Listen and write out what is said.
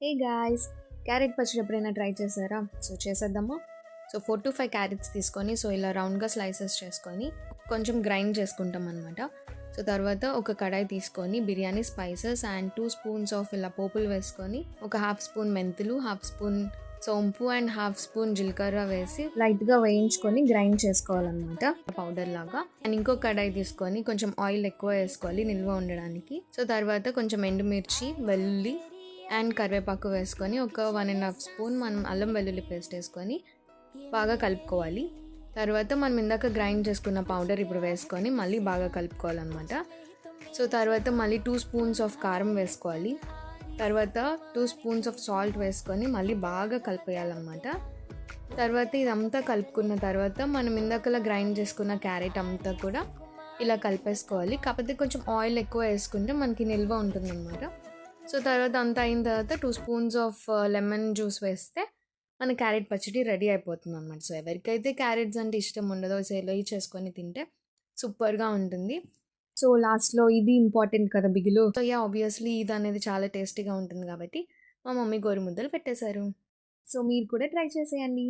Hey guys, carrot పచ్చడి ఎప్పుడైనా try చేశారా? సో చేసేద్దామా? సో 4 to 5 క్యారెట్స్ తీసుకొని ఇలా రౌండ్గా స్లైసెస్ చేసుకొని కొంచెం గ్రైండ్ చేసుకుంటాం అనమాట. సో తర్వాత ఒక కడాయి తీసుకొని biryani spices and 2 spoons of ఇలా పోపులు వేసుకొని ఒక హాఫ్ స్పూన్ మెంతులు, హాఫ్ స్పూన్ సోంపు అండ్ హాఫ్ స్పూన్ జీలకర్ర వేసి లైట్గా వేయించుకొని గ్రైండ్ చేసుకోవాలన్నమాట పౌడర్ లాగా. అండ్ ఇంకో కడాయి తీసుకొని కొంచెం ఆయిల్ ఎక్కువ వేసుకోవాలి నిల్వ ఉండడానికి. సో తర్వాత కొంచెం ఎండుమిర్చి, వెల్లుల్లి అండ్ కరివేపాకు వేసుకొని ఒక 1.5 స్పూన్ మనం అల్లం వెల్లుల్లి పేస్ట్ వేసుకొని బాగా కలుపుకోవాలి. తర్వాత మనం ఇందాక గ్రైండ్ చేసుకున్న పౌడర్ ఇప్పుడు వేసుకొని మళ్ళీ బాగా కలుపుకోవాలన్నమాట. సో తర్వాత మళ్ళీ 2 స్పూన్స్ ఆఫ్ కారం వేసుకోవాలి. తర్వాత 2 స్పూన్స్ ఆఫ్ సాల్ట్ వేసుకొని మళ్ళీ బాగా కలిపేయాలన్నమాట. తర్వాత ఇదంతా కలుపుకున్న తర్వాత మనం ఇందాకలా గ్రైండ్ చేసుకున్న క్యారెట్ అంతా కూడా ఇలా కలిపేసుకోవాలి. కాకపోతే కొంచెం ఆయిల్ ఎక్కువ వేసుకుంటే మనకి నిల్వ ఉంటుందన్నమాట. సో తర్వాత అంతా అయిన తర్వాత 2 స్పూన్స్ ఆఫ్ లెమన్ జ్యూస్ వేస్తే మన క్యారెట్ పచ్చడి రెడీ అయిపోతుంది అనమాట. సో ఎవరికైతే క్యారెట్స్ అంటే ఇష్టం ఉండదో ఇలా చేసుకొని తింటే సూపర్గా ఉంటుంది. సో లాస్ట్లో ఇది ఇంపార్టెంట్ కదా బిగులు. సో ఆబ్వియస్లీ ఇది అనేది చాలా టేస్టీగా ఉంటుంది కాబట్టి మా మమ్మీ గోరుముద్దలు పెట్టేశారు. సో మీరు కూడా ట్రై చేసేయండి.